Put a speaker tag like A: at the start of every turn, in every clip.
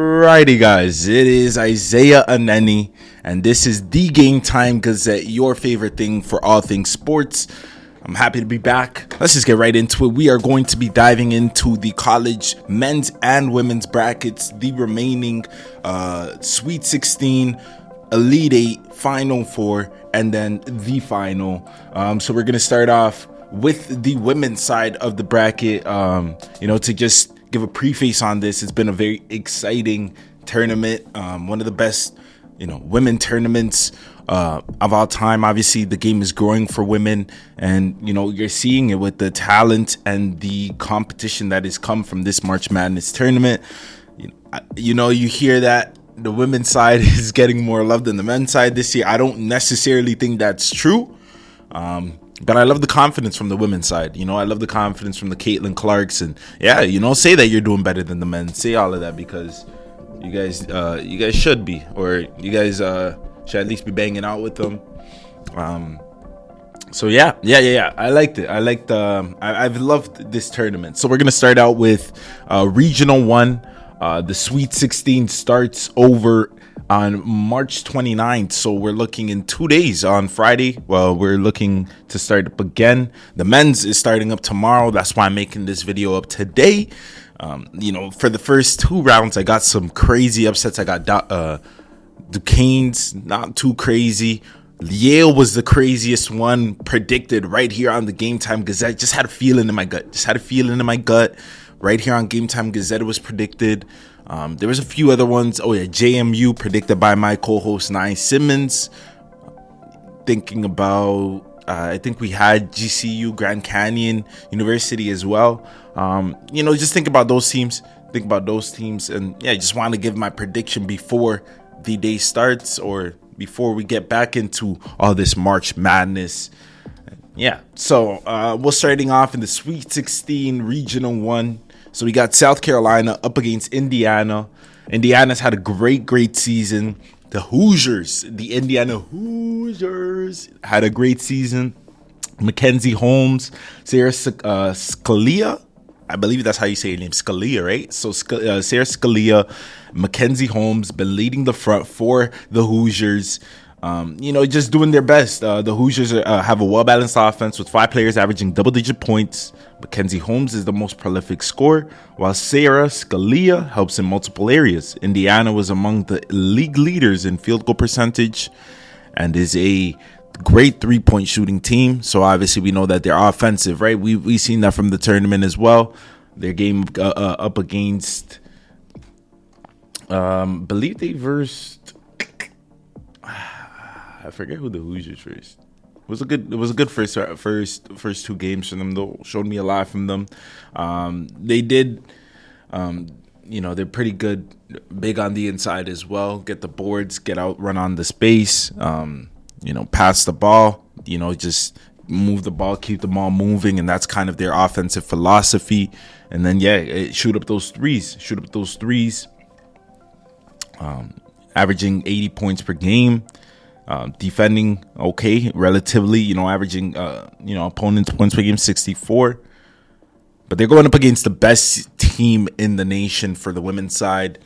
A: Righty guys, it is Isaiah Aneni, and this is the GameTime Gazette, your favorite thing for all things sports. I'm happy to be back. Let's just get right into it. We are going to be diving into the college men's and women's brackets, the remaining Sweet 16, Elite 8, Final 4, and then the final. So we're going to start off with the women's side of the bracket, to just give a preface on this. It's been a very exciting tournament, one of the best, women tournaments of all time. Obviously, the game is growing for women, and you're seeing it with the talent and the competition that has come from this March Madness tournament. You hear that the women's side is getting more love than the men's side this year. I don't necessarily think that's true. But I love the confidence from the women's side. I love the confidence from the Caitlin Clarks, and say that you're doing better than the men. Say all of that because you guys should be, or you guys should at least be banging out with them. So yeah. I liked it. I've loved this tournament. So we're gonna start out with Regional 1. The Sweet 16 starts over on March 29th, so we're looking in 2 days on Friday. Well, we're looking to start up again. The men's is starting up tomorrow. That's why I'm making this video up today. For the first two rounds, I got some crazy upsets. I got Duquesne's, not too crazy. Yale was the craziest one, predicted right here on the GameTime Gazette. Just had a feeling in my gut. Right here on GameTime Gazette, it was predicted. There was a few other ones. JMU predicted by my co-host Nye Simmons. Thinking about, I think we had GCU, Grand Canyon University as well. Just think about those teams. And I just want to give my prediction before the day starts, or before we get back into all this March Madness. So we're starting off in the Sweet 16 Regional 1. So we got South Carolina up against Indiana. Indiana's had a great season. The Indiana Hoosiers had a great season. Mackenzie Holmes, Sarah Scalia, I believe that's how you say your name, Scalia, right? So Sarah Scalia, Mackenzie Holmes been leading the front for the Hoosiers. Just doing their best. The Hoosiers have a well-balanced offense with 5 players averaging double-digit points. Mackenzie Holmes is the most prolific scorer, while Sarah Scalia helps in multiple areas. Indiana was among the league leaders in field goal percentage and is a great three-point shooting team. So obviously we know that they're offensive, right? We've seen that from the tournament as well. Their game up against, believe they versed, I forget who the Hoosiers faced. It was a good first two games from them, though. Showed me a lot from them. They did, they're pretty good, big on the inside as well. Get the boards, get out, run on the space. Pass the ball. Just move the ball, keep the ball moving, and that's kind of their offensive philosophy. And then shoot up those threes. Averaging 80 points per game. Defending okay, relatively, averaging, opponents' points per game, 64. But they're going up against the best team in the nation for the women's side,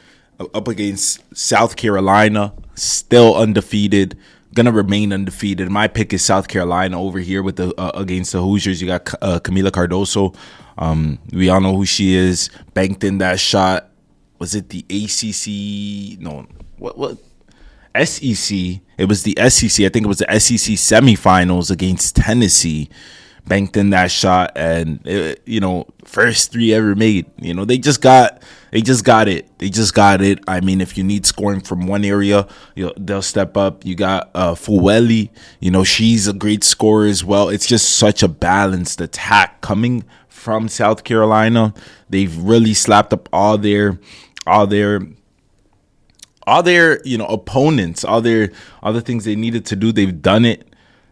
A: up against South Carolina, still undefeated, going to remain undefeated. My pick is South Carolina over here with against the Hoosiers. You got Camila Cardoso. We all know who she is. Banked in that shot. Was it the ACC? No, what? SEC. It was the SEC. I think it was the SEC semifinals against Tennessee. Banked in that shot, and first 3 ever made. They just got it. I mean, if you need scoring from one area, they'll step up. You got Fueli. She's a great scorer as well. It's just such a balanced attack coming from South Carolina. They've really slapped up all their opponents, all the things they needed to do. They've done it,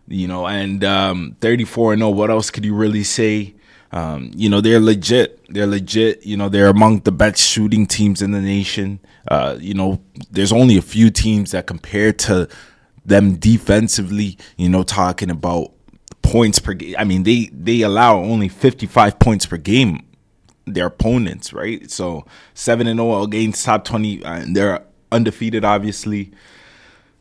A: and 34-0. What else could you really say? They're legit. They're among the best shooting teams in the nation. There's only a few teams that compare to them defensively, talking about points per game. I mean, they allow only 55 points per game their opponents, right? So 7-0 against top 20, and they're undefeated, obviously.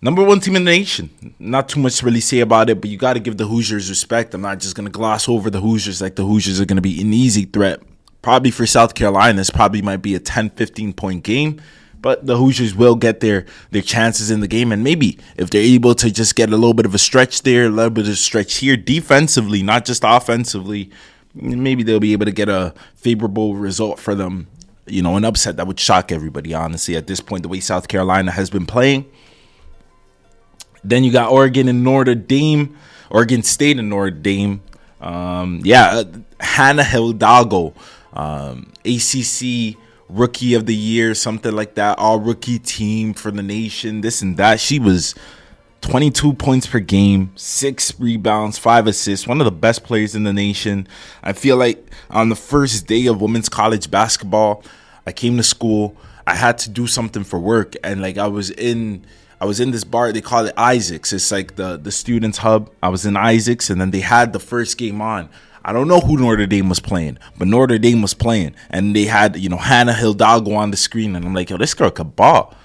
A: Number one team in the nation. Not too much to really say about it, but you got to give the Hoosiers respect. I'm not just going to gloss over the Hoosiers like the Hoosiers are going to be an easy threat. Probably for South Carolina, this probably might be a 10, 15-point game, but the Hoosiers will get their chances in the game. And maybe if they're able to just get a little bit of a stretch there, a little bit of a stretch here defensively, not just offensively, maybe they'll be able to get a favorable result for them. An upset that would shock everybody, honestly, at this point, the way South Carolina has been playing. Then you got Oregon and Notre Dame, Oregon State and Notre Dame. Hannah Hidalgo, ACC Rookie of the Year, something like that, all rookie team for the nation, this and that. She was 22 points per game, 6 rebounds, 5 assists, one of the best players in the nation. I feel like on the first day of women's college basketball, I came to school, I had to do something for work, and I was in this bar, they call it Isaac's. It's like the students' hub. I was in Isaac's, and then they had the first game on. I don't know who Notre Dame was playing, but Notre Dame was playing. And they had, Hannah Hidalgo on the screen. And I'm like, yo, this girl could ball.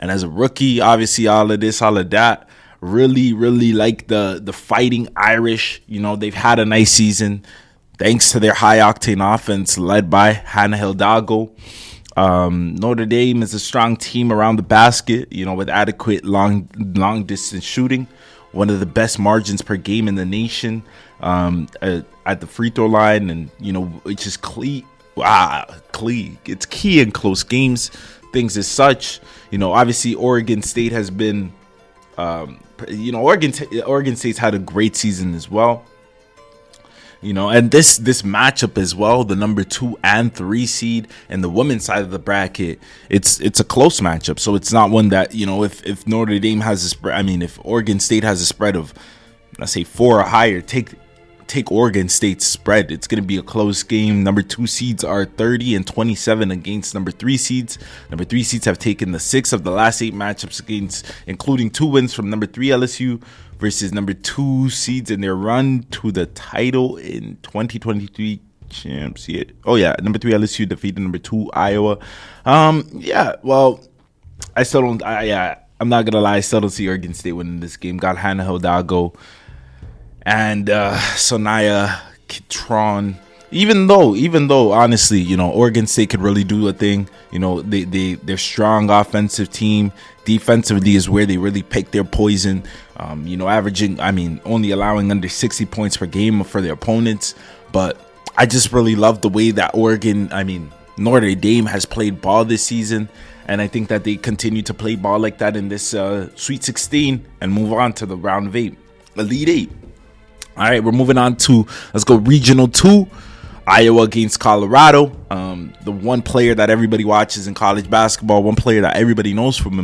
A: And as a rookie, obviously all of this, all of that, really, really like the fighting Irish. They've had a nice season thanks to their high-octane offense led by Hannah Hidalgo. Notre Dame is a strong team around the basket, with adequate long distance shooting, one of the best margins per game in the nation, at the free throw line, and it's just it's key in close games, things as such. Obviously Oregon State has been, Oregon State's had a great season as well. And this matchup as well, the number 2 and 3 seed and the women's side of the bracket, it's a close matchup. So it's not one that, if Notre Dame has a spread, if Oregon State has a spread of, let's say 4 or higher, take Oregon State's spread. It's going to be a close game. Number 2 seeds are 30 and 27 against number 3 seeds. Number 3 seeds have taken the 6 of the last 8 matchups including 2 wins from number 3 LSU versus number 2 seeds in their run to the title in 2023 champs. Number 3 LSU defeated number 2 Iowa. I'm not gonna lie, I still don't see Oregon State winning this game. Got Hannah Hidalgo and Sonaya Kitron. Even though honestly, Oregon State could really do a thing. They're strong offensive team. Defensively is where they really pick their poison. Averaging, only allowing under 60 points per game for their opponents. But I just really love the way that Notre Dame has played ball this season. And I think that they continue to play ball like that in this Sweet 16 and move on to the round of 8, Elite 8. All right, we're moving on to, let's go Regional 2. Iowa against Colorado. The one player that everybody watches in college basketball, one player that everybody knows from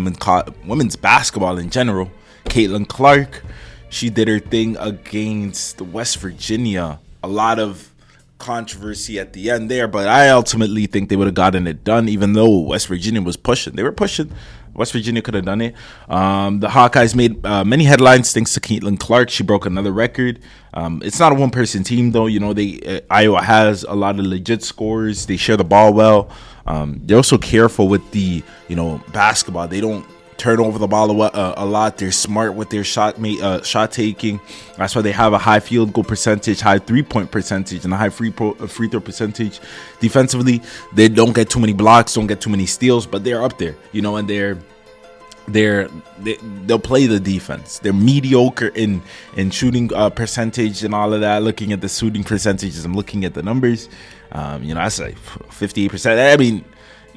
A: women's basketball in general, Caitlin Clark. She did her thing against West Virginia. A lot of controversy at the end there, but I ultimately think they would have gotten it done, even though West Virginia was pushing. They were pushing. West Virginia could have done it. The Hawkeyes made many headlines thanks to Caitlin Clark. She broke another record. It's not a one-person team, though. Iowa has a lot of legit scorers. They share the ball well. They're also careful with the basketball. They don't turn over the ball a lot. They're smart with their shot taking. That's why they have a high field goal percentage, high 3-point percentage, and a high free throw percentage. Defensively, they don't get too many blocks, don't get too many steals, but they're up there, and they'll play the defense. They're mediocre in shooting percentage and all of that. Looking at the shooting percentages, I'm looking at the numbers. That's like 58%.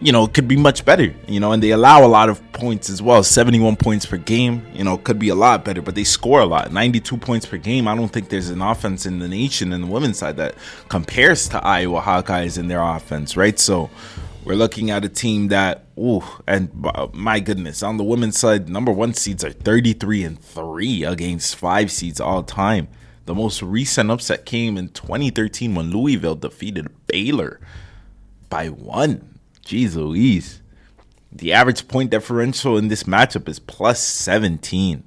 A: It could be much better, and they allow a lot of points as well. 71 points per game, could be a lot better, but they score a lot. 92 points per game. I don't think there's an offense in the nation in the women's side that compares to Iowa Hawkeyes in their offense, right? So we're looking at a team that, my goodness, on the women's side, number 1 seeds are 33-3 against 5 seeds all time. The most recent upset came in 2013 when Louisville defeated Baylor by 1. Jeez Louise. The average point differential in this matchup is plus 17.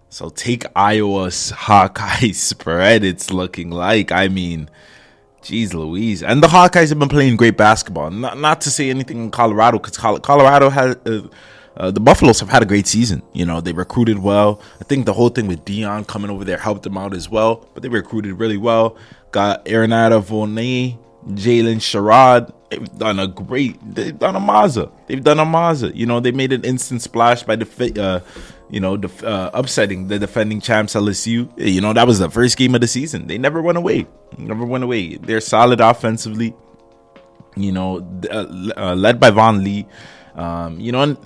A: So take Iowa's Hawkeye spread, it's looking like. Jeez Louise. And the Hawkeyes have been playing great basketball. Not to say anything in Colorado, because Colorado had the Buffaloes have had a great season. You know, they recruited well. I think the whole thing with Dion coming over there helped them out as well. But they recruited really well. Got Arenado Vonay, Jalen Sherrod. They've done a Mazza. You know, they made an instant splash by upsetting the defending champs LSU. You know, that was the first game of the season. They never went away. They're solid offensively. You know, led by Von Lee. You know, and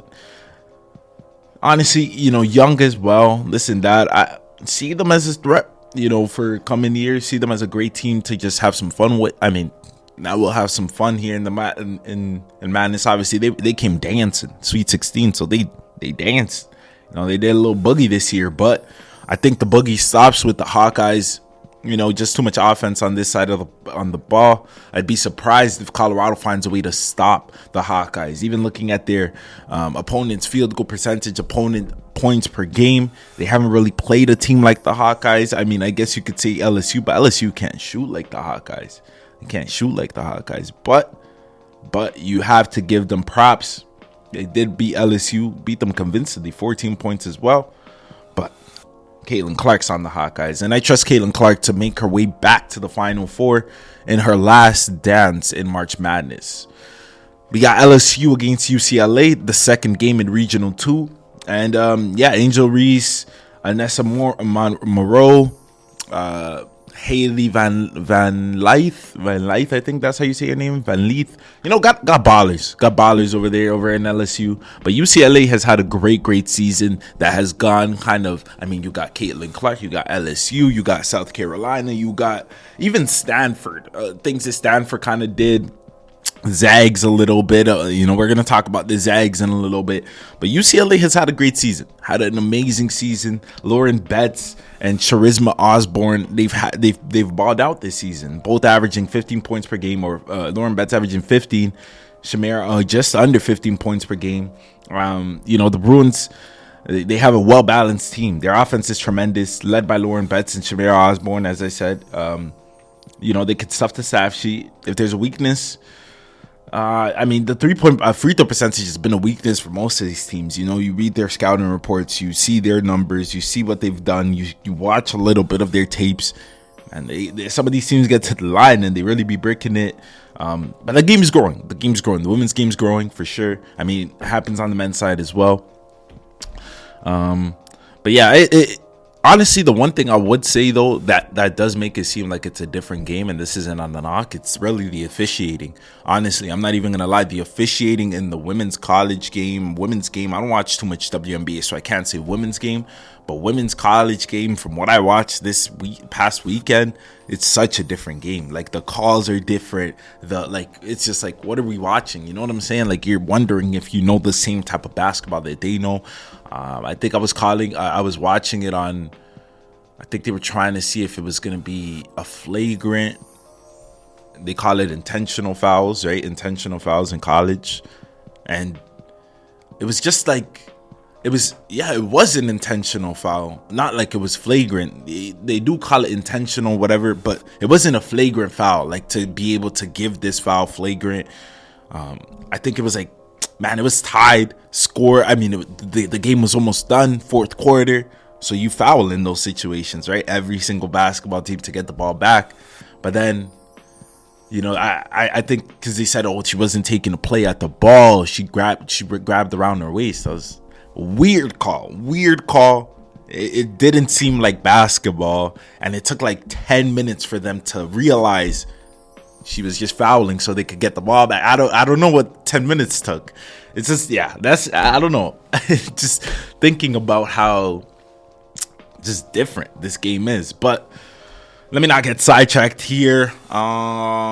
A: honestly, you know, young as well. Listen, that I see them as a threat. You know, for coming years, see them as a great team to just have some fun with. I mean, now we'll have some fun here in the in Madness. Obviously, they came dancing, Sweet 16, so they danced. You know, they did a little boogie this year, but I think the boogie stops with the Hawkeyes. You know, just too much offense on this side of the ball. I'd be surprised if Colorado finds a way to stop the Hawkeyes. Even looking at their opponent's field goal percentage, opponent points per game, they haven't really played a team like the Hawkeyes. I mean, I guess you could say LSU, but LSU can't shoot like the Hawkeyes. They can't shoot like the Hawkeyes, but you have to give them props. They did beat LSU, beat them convincingly, 14 points as well. But Caitlin Clark's on the Hawkeyes, and I trust Caitlin Clark to make her way back to the Final Four in her last dance in March Madness. We got LSU against UCLA, the second game in Regional 2. And, Angel Reese, Anessa Moreau, Haley Van Leith, I think that's how you say her name, Van Leith. You know, got ballers over there, over in LSU. But UCLA has had a great season that has gone kind of, I mean, you got Caitlin Clark, you got LSU, you got South Carolina, you got even Stanford. Things that Stanford kind of did zags a little bit. You know, we're going to talk about the zags in a little bit. But UCLA has had a great season, had an amazing season. Lauren Betts and Charisma Osborne, they've balled out this season, both averaging 15 points per game, or Lauren Betts averaging 15, Shamira just under 15 points per game. You know, the Bruins, they have a well-balanced team. Their offense is tremendous, led by Lauren Betts and Shamira Osborne, as I said. You know, they could stuff the stat sheet. If there's a weakness, I mean, the 3-point free throw percentage has been a weakness for most of these teams. You know, you read their scouting reports, you see their numbers, you see what they've done, you watch a little bit of their tapes, and some of these teams get to the line and they really be breaking it. But the game is growing. The women's game's growing for sure. I mean, it happens on the men's side as well. But yeah, honestly, the one thing I would say, though, that does make it seem like it's a different game, and this isn't on the knock, it's really the officiating. Honestly, I'm not even going to lie. The officiating in the women's college game, women's game, I don't watch too much WNBA, so I can't say women's game. But women's college game, from what I watched this past weekend, it's such a different game. Like, the calls are different. It's just like, what are we watching? You know what I'm saying? Like, you're wondering if you know the same type of basketball that they know. I think I was watching it on, I think they were trying to see if it was going to be a flagrant. They call it intentional fouls, right? Intentional fouls in college. And it was just like, it was an intentional foul. Not like it was flagrant. They do call it intentional, whatever, but it wasn't a flagrant foul. Like, to be able to give this foul flagrant, I think it was like, man, it was tied, score. I mean, the game was almost done, fourth quarter. So you foul in those situations, right? Every single basketball team to get the ball back. But then, you know, I think because they said, oh, she wasn't taking a play at the ball. She grabbed around her waist. That was a weird call. It didn't seem like basketball. And it took like 10 minutes for them to realize she was just fouling so they could get the ball back. I don't know what 10 minutes took. It's just, I don't know. Just thinking about how just different this game is. But let me not get sidetracked here. LSU,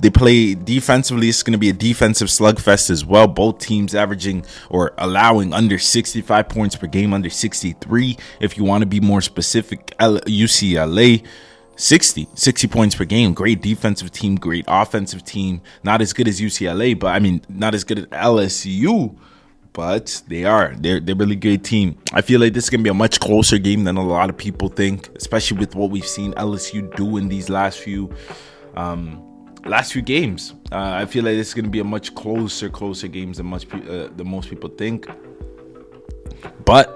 A: they play defensively. It's going to be a defensive slugfest as well. Both teams averaging or allowing under 65 points per game, under 63 if you want to be more specific. UCLA 60 points per game. Great defensive team, great offensive team. Not as good as UCLA, but I mean, not as good as LSU. but they're a really good team. I feel like this is gonna be a much closer game than a lot of people think, especially with what we've seen LSU do in these last few games. I feel like this is gonna be a much closer game than most people think. But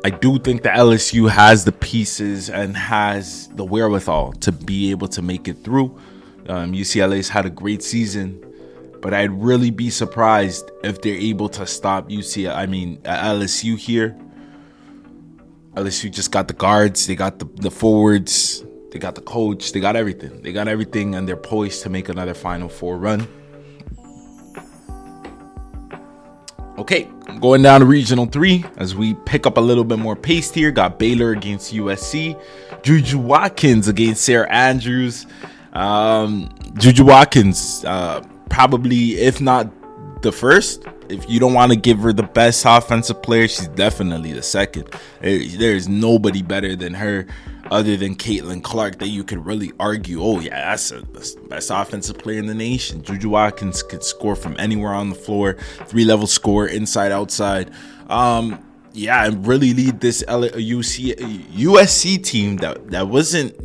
A: I do think that LSU has the pieces and has the wherewithal to be able to make it through. UCLA's had a great season, but I'd really be surprised if they're able to stop LSU here. LSU just got the guards, they got the forwards, they got the coach, they got everything. They got everything, and they're poised to make another Final Four run. Okay, going down to Regional 3 as we pick up a little bit more pace here. Got Baylor against USC. Juju Watkins against Sarah Andrews. Juju Watkins, probably, if not the first, if you don't want to give her the best offensive player, she's definitely the second. There's nobody better than her other than Caitlin Clark that you could really argue, oh yeah, that's the best offensive player in the nation. Juju Watkins could score from anywhere on the floor, 3-level score, inside, outside. And really lead this USC team that wasn't,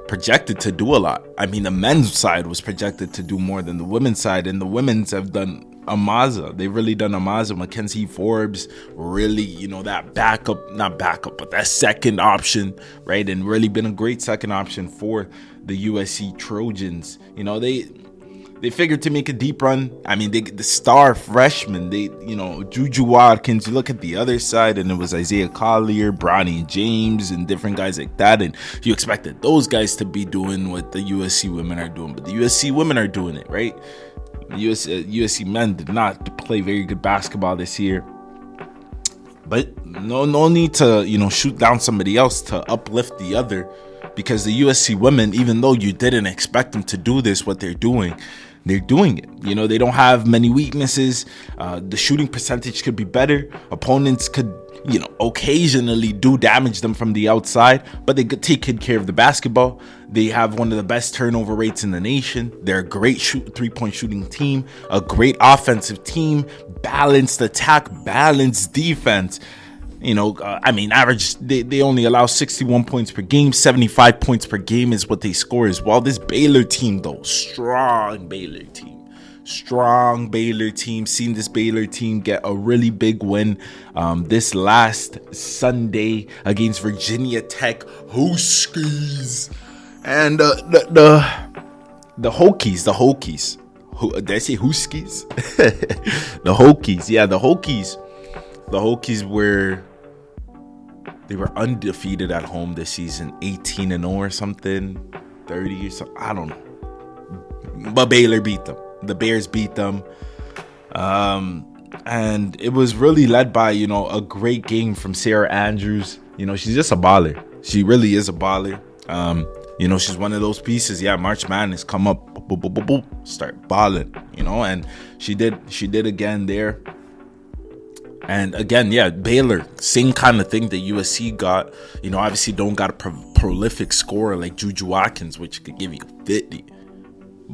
A: projected to do a lot. I mean, the men's side was projected to do more than the women's side, and the women's have done They've really done Amaza. Mackenzie Forbes, really, that not backup, but that second option, right? And really been a great second option for the USC Trojans. They figured to make a deep run. I mean, the star freshman, Juju Watkins, you look at the other side and it was Isaiah Collier, Bronny James, and different guys like that. And you expected those guys to be doing what the USC women are doing, but the USC women are doing it, right? USC men did not play very good basketball this year. But no need to, shoot down somebody else to uplift the other, because the USC women, even though you didn't expect them to do this, what they're doing it. They don't have many weaknesses. The shooting percentage could be better. Opponents could, occasionally do damage them from the outside, but they could take good care of the basketball. They have one of the best turnover rates in the nation. They're a great three-point shooting team, a great offensive team, balanced attack, balanced defense. Average, they only allow 61 points per game. 75 points per game is what they score as well. This Baylor team, though, strong Baylor team. Seen this Baylor team get a really big win this last Sunday against Virginia Tech Huskies. And the Hokies. Did I say Huskies? The Hokies. Yeah, the Hokies. The Hokies were undefeated at home this season, 18-0 or something, 30 or something. I don't know. But Baylor beat them. The Bears beat them. And it was really led by, a great game from Sarah Andrews. She's just a baller. She really is a baller. She's one of those pieces. Yeah, March Madness, come up, boop, boop, boop, boop, start balling, and she did again there. And again, yeah, Baylor, same kind of thing that USC got. Obviously don't got a prolific scorer like Juju Watkins, which could give you 50.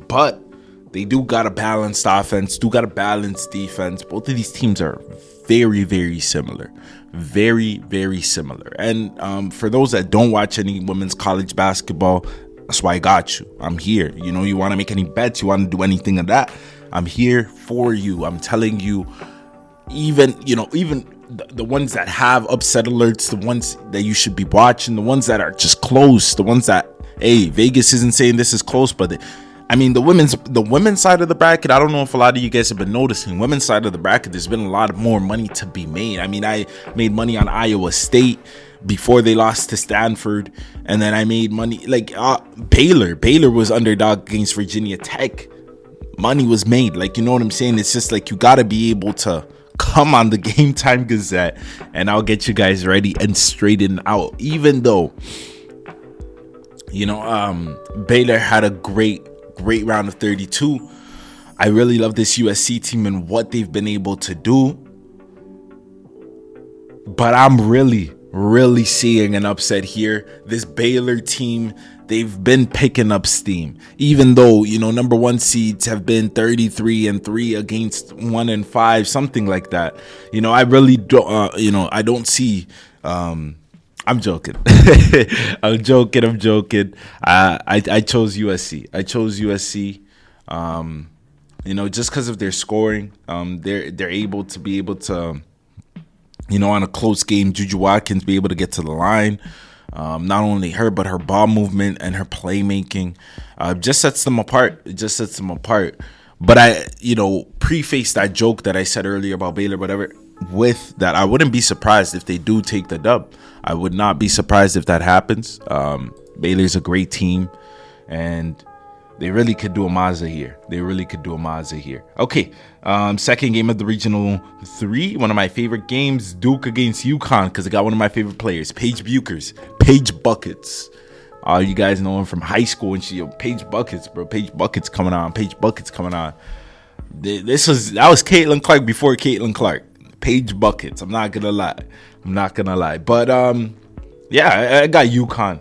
A: But they do got a balanced offense, do got a balanced defense. Both of these teams are very, very similar. Very, very similar. And for those that don't watch any women's college basketball, that's why I got you. I'm here. You want to make any bets, you want to do anything of that, I'm here for you. I'm telling you, even the ones that have upset alerts, the ones that you should be watching, the ones that are just close, the ones that, hey, Vegas isn't saying this is close, but the women's side of the bracket, I don't know if a lot of you guys have been noticing, women's side of the bracket, there's been a lot more money to be made. I made money on Iowa State before they lost to Stanford, and then I made money like Baylor was underdog against Virginia Tech. Money was made, you know what I'm saying? It's just you got to be able to come on the GameTime Gazette and I'll get you guys ready and straightened out. Even though Baylor had a great round of 32, I really love this USC team and what they've been able to do, but I'm really seeing an upset here. This Baylor team, they've been picking up steam, even though, number one seeds have been 33-3 against 1-5, something like that. I really don't, I don't see, I'm joking. I'm joking. I chose USC. Just because of their scoring, they're able to, on a close game, Juju Watkins be able to get to the line. Not only her, but her ball movement and her playmaking just sets them apart. It just sets them apart. But I, preface that joke that I said earlier about Baylor, whatever, with that, I wouldn't be surprised if they do take the dub. I would not be surprised if that happens. Baylor's a great team, and they really could do a Mazda here. Okay, second game of the Regional 3. One of my favorite games, Duke against UConn, because I got one of my favorite players, Paige Buckets. You guys know him from high school, and Paige Buckets, bro. Paige Buckets coming on. That was Caitlin Clark before Caitlin Clark. Paige Buckets. I'm not gonna lie. But yeah, I got UConn.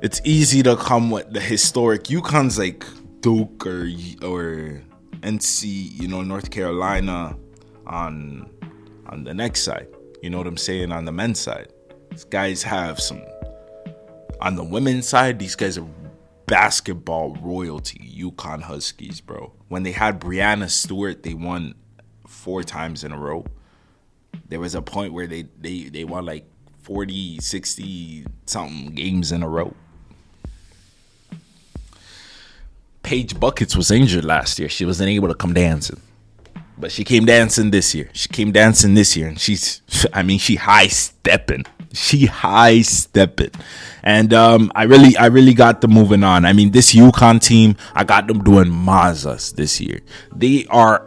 A: It's easy to come with the historic. UConn's like Duke or NC, North Carolina on the next side. You know what I'm saying? On the men's side, these guys have some. On the women's side, these guys are basketball royalty. UConn Huskies, bro. When they had Brianna Stewart, they won 4 times in a row. There was a point where they won like 40, 60 something games in a row. Paige Buckets was injured last year. She wasn't able to come dancing. But she came dancing this year. And she high stepping. And I really got them moving on. I mean, this UConn team, I got them doing Mazas this year. They are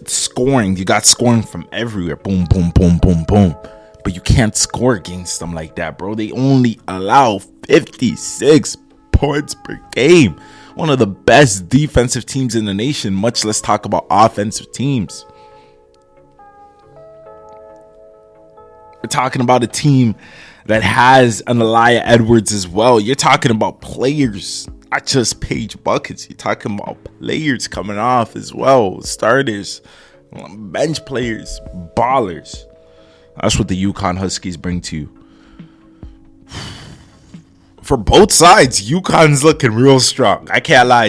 A: scoring. You got scoring from everywhere. Boom, boom, boom, boom, boom. But you can't score against them like that, bro. They only allow 56 points per game. One of the best defensive teams in the nation, much less talk about offensive teams. We're talking about a team that has an Aaliyah Edwards as well. You're talking about players, not just Paige Buckets. You're talking about players coming off as well. Starters, bench players, ballers. That's what the UConn Huskies bring to you. For both sides, UConn's looking real strong. I can't lie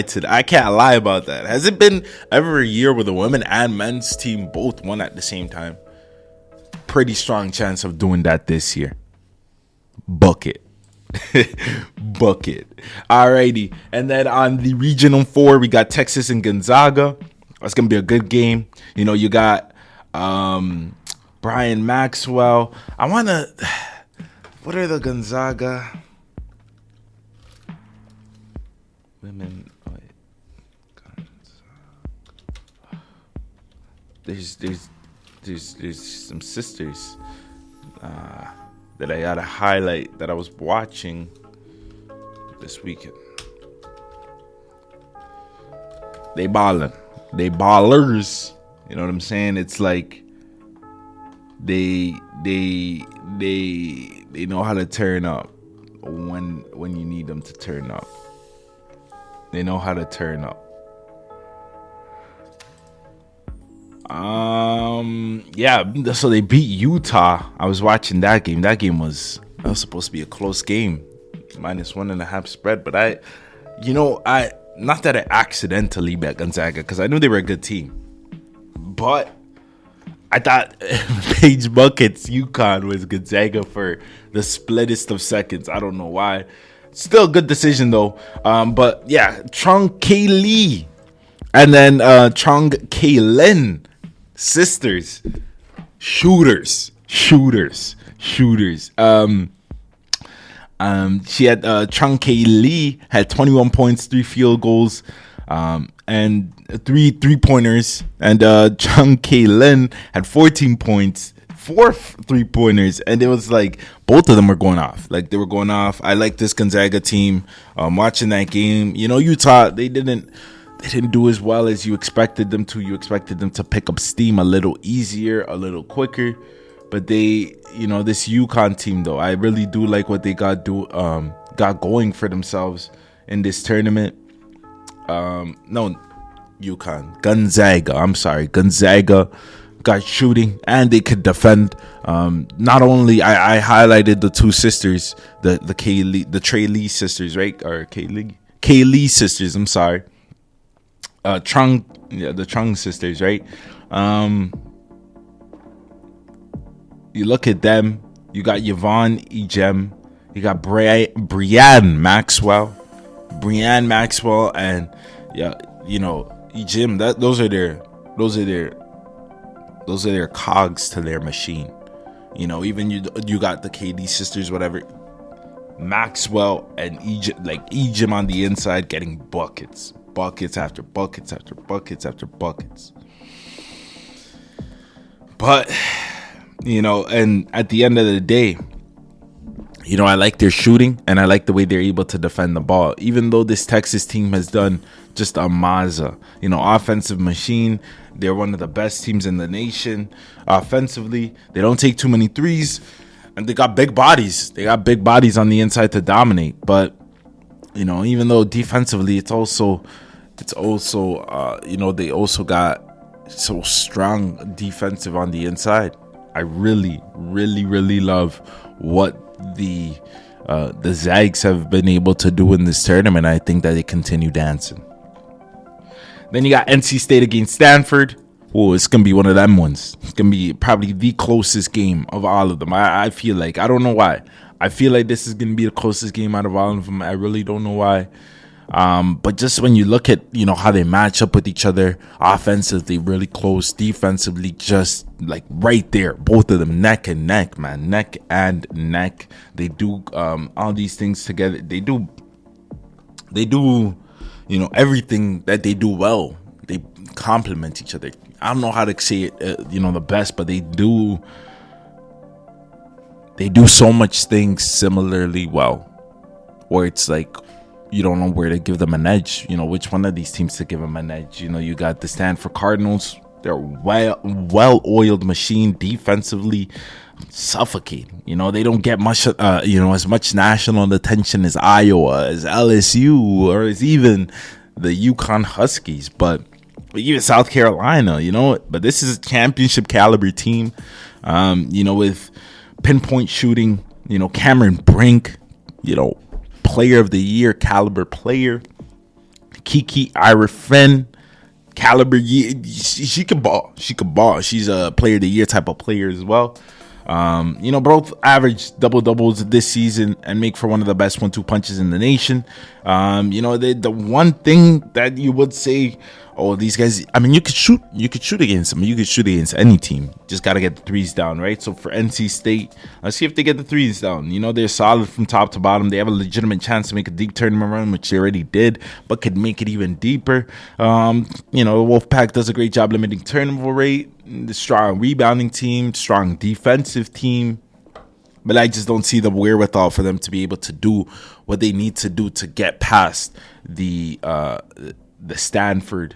A: about that. Has it been ever a year where the women and men's team both won at the same time? Pretty strong chance of doing that this year. Bucket. Alrighty. And then on the Regional 4, we got Texas and Gonzaga. That's going to be a good game. You got Brian Maxwell. What are the Gonzaga women? There's some sisters that I gotta highlight that I was watching this weekend. They ballers. You know what I'm saying? It's like they know how to turn up when you need them to turn up. They know how to turn up. Yeah, so they beat Utah. I was watching that game. That was supposed to be a close game. -1.5 spread. But I not that I accidentally bet Gonzaga, because I knew they were a good team. But I thought Paige Buckets UConn was Gonzaga for the splittest of seconds. I don't know why. Still a good decision though. But yeah, Chung K. Lee and then Chung K. Lin, sisters, shooters. She had Chung K. Lee had 21 points, 3 field goals, and 3 3-pointers, and Chung K. Lin had 14 points, 4 3-pointers, and it was like both of them were going off. I like this Gonzaga team. Watching that game, Utah, they didn't do as well as you expected them to. You expected them to pick up steam a little easier, a little quicker. But they, this UConn team though, I really do like what they got going for themselves in this tournament. No, UConn, Gonzaga. I'm sorry, Gonzaga got shooting and they could defend. Not only I highlighted the two sisters, the Trey Lee sisters, right? Or K Lee sisters. I'm sorry. The Chung sisters, right? You look at them. You got Yvonne Ejem. You got Brianne Maxwell, and Ejem. Those are their cogs to their machine. Even you got the KD sisters, whatever. Maxwell and Ejem on the inside getting buckets after buckets after buckets after buckets. But and at the end of the day, I like their shooting and I like the way they're able to defend the ball. Even though this Texas team has done just a maza, offensive machine. They're one of the best teams in the nation. Offensively, they don't take too many threes, and they got big bodies. They got big bodies on the inside to dominate. But even though defensively, it's also they also got so strong defensive on the inside. I really, really, really love what the Zags have been able to do in this tournament. I think that they continue dancing. Then you got NC State against Stanford. Oh, it's going to be one of them ones. It's going to be probably the closest game of all of them. I feel like, I don't know why. I feel like this is going to be the closest game out of all of them. I really don't know why. But just when you look at, how they match up with each other, offensively really close, defensively just like right there. Both of them neck and neck, man. Neck and neck. They do all these things together. They do everything that they do well. They complement each other. I don't know how to say it, the best, but they do so much things similarly well, where it's like you don't know where to give them an edge. Which one of these teams to give them an edge. You got the Stanford Cardinals. They're well-oiled machine defensively. Suffocating. They don't get much as much national attention as Iowa, as LSU, or as even the UConn Huskies, but even South Carolina, but this is a championship caliber team, with pinpoint shooting, Cameron Brink, player of the year caliber player, Kiki Irefin, caliber year, she can ball. She's a player of the year type of player as well. Both average double-doubles this season and make for one of the best 1-2 punches in the nation. The one thing that you would say, these guys, you could shoot against them. You could shoot against any team. Just got to get the threes down, right? So for NC State, let's see if they get the threes down. They're solid from top to bottom. They have a legitimate chance to make a deep tournament run, which they already did, but could make it even deeper. Wolfpack does a great job limiting turnover rate. The strong rebounding team, strong defensive team, but I just don't see the wherewithal for them to be able to do what they need to do to get past the Stanford,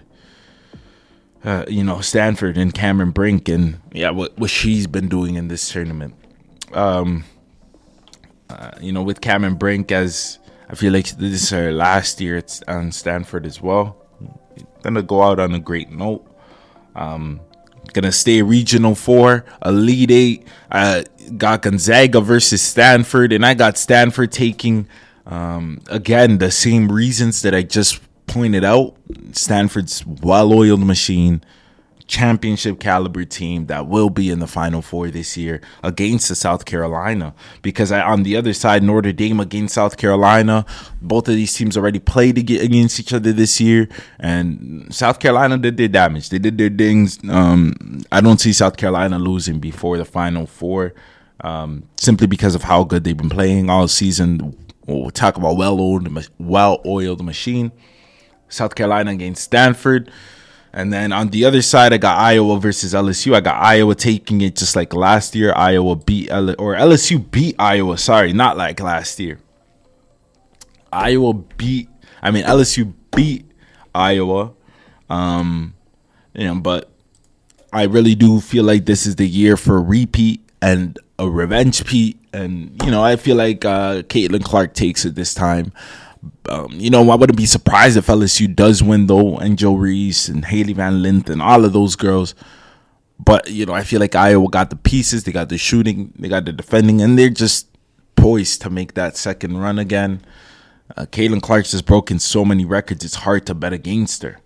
A: Stanford and Cameron Brink, and what she's been doing in this tournament. With Cameron Brink, as I feel like this is her last year on Stanford as well. Gonna go out on a great note. Gonna stay Regional 4, Elite 8. Got Gonzaga versus Stanford, and I got Stanford taking, again, the same reasons that I just pointed out. Stanford's well-oiled machine, championship caliber team that will be in the Final Four this year against the South Carolina. Because on the other side, Notre Dame against South Carolina, both of these teams already played against each other this year, and South Carolina did their damage. They did their things. I don't see South Carolina losing before the Final Four, simply because of how good they've been playing all season. We'll talk about well-oiled machine. South Carolina against Stanford. And then on the other side, I got Iowa versus LSU. I got Iowa taking it just like last year. LSU beat Iowa. Sorry, not like last year. LSU beat Iowa. But I really do feel like this is the year for a repeat. and a revenge Pete. And, I feel like Caitlin Clark takes it this time. I wouldn't be surprised if LSU does win, though, and Joe Reese and Haley Van Lint and all of those girls. But, I feel like Iowa got the pieces. They got the shooting. They got the defending. And they're just poised to make that second run again. Caitlin Clark's just broken so many records, it's hard to bet against her.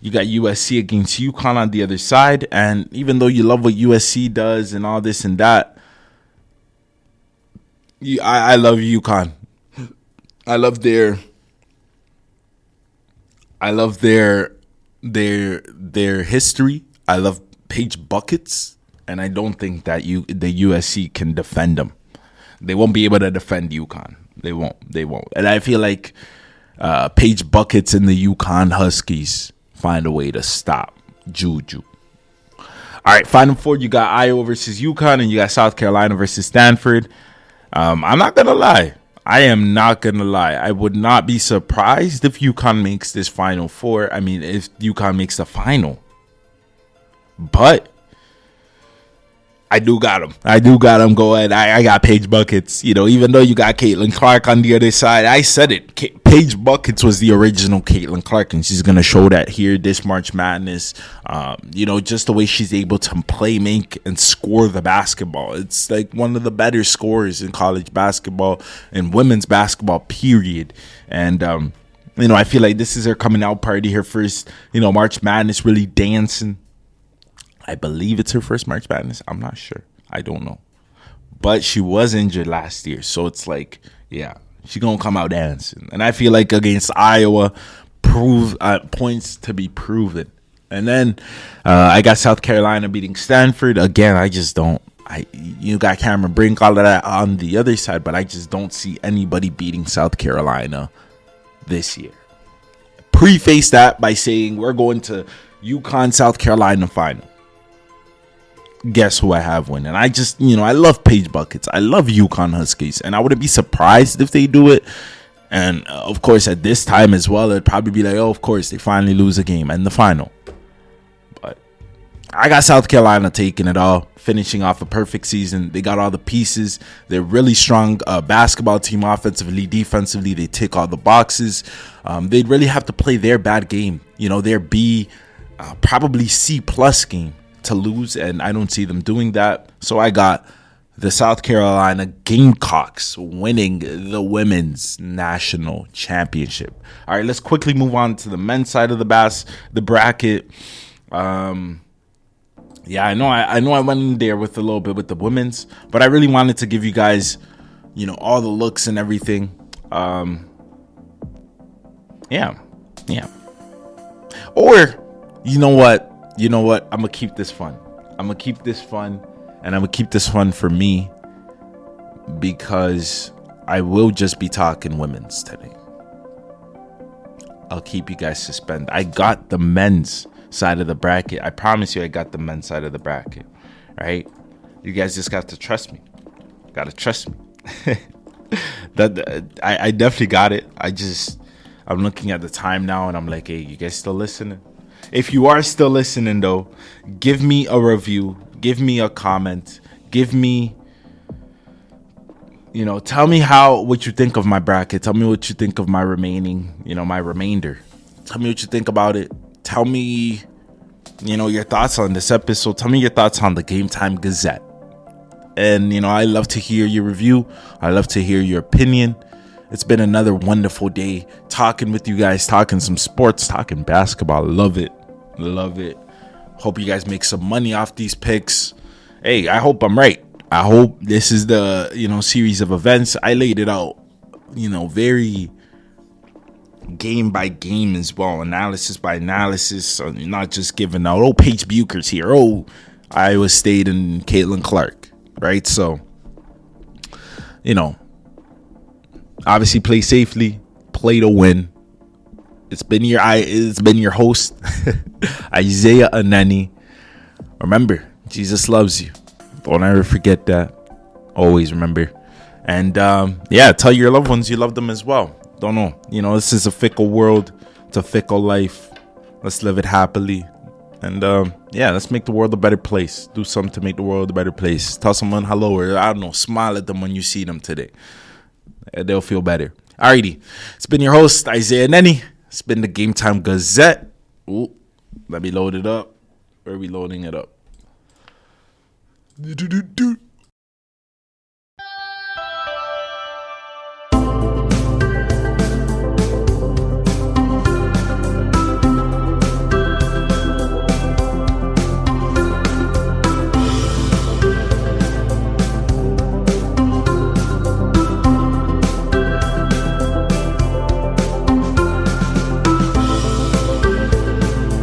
A: You got USC against UConn on the other side. And even though you love what USC does and all this and that, I love UConn. I love their history. I love Paige buckets, and I don't think that the USC can defend them. They won't be able to defend UConn. They won't. And I feel like Paige buckets and the UConn Huskies find a way to stop Juju. All right, Final Four. You got Iowa versus UConn, and you got South Carolina versus Stanford. I'm not gonna lie. I am not going to lie. I would not be surprised if UConn makes this Final Four. I mean, if UConn makes the final. But I do got them going. I got Paige buckets. Even though you got Caitlin Clark on the other side, I said it. Paige buckets was the original Caitlin Clark, and she's gonna show that here this March Madness. Just the way she's able to play, make, and score the basketball. It's like one of the better scorers in college basketball and women's basketball, period. And I feel like this is her coming out party. Her first, March Madness, really dancing. I believe it's her first March Madness. I'm not sure. I don't know. But she was injured last year. So it's like, yeah, she's going to come out dancing. And I feel like against Iowa, points to be proven. And then I got South Carolina beating Stanford. Again, I just don't. You got Cameron Brink, all of that on the other side. But I just don't see anybody beating South Carolina this year. Preface that by saying we're going to UConn, South Carolina final. Guess who I have winning? I just, I love Paige buckets. I love UConn Huskies, and I wouldn't be surprised if they do it. And of course, at this time as well, it'd probably be like, oh, of course, they finally lose a game in the final. But I got South Carolina taking it all, finishing off a perfect season. They got all the pieces. They're really strong basketball team, offensively, defensively. They tick all the boxes. They'd really have to play their bad game, their B, probably C+ game to lose, and I don't see them doing that. So I got the South Carolina Gamecocks winning the women's national championship. All right, let's quickly move on to the men's side of the bracket. I know I went in there with a little bit with the women's, but I really wanted to give you guys, all the looks and everything. Or you know what? I'm going to keep this fun. And I'm going to keep this fun for me because I will just be talking women's today. I'll keep you guys suspended. I got the men's side of the bracket. I promise you I got the men's side of the bracket. Right? You guys just got to trust me. Got to trust me. I definitely got it. I'm looking at the time now and I'm like, hey, you guys still listening? If you are still listening, though, give me a review. Give me a comment. Give me, tell me what you think of my bracket. Tell me what you think of my remainder. Tell me what you think about it. Tell me, your thoughts on this episode. Tell me your thoughts on the GameTime Gazette. And, I love to hear your review. I love to hear your opinion. It's been another wonderful day talking with you guys, talking some sports, talking basketball. Love it. Hope you guys make some money off these picks. Hey, I hope I'm right. I hope this is the, series of events. I laid it out, very game by game as well, analysis by analysis. So you're not just giving out, Paige Bucher's here. Iowa State and Caitlin Clark, right? So, obviously play safely, play to win. It's been your host, Isaiah Aneni. Remember, Jesus loves you. Don't ever forget that. Always remember. And tell your loved ones you love them as well. Don't know. This is a fickle world. It's a fickle life. Let's live it happily And yeah, let's make the world a better place. Do something to make the world a better place. Tell someone hello, or I don't know, smile at them when you see them today. They'll feel better. Alrighty, it's been your host Isaiah Nenny. It's been the GameTime Gazette. Ooh, let me load it up. Where are we loading it up?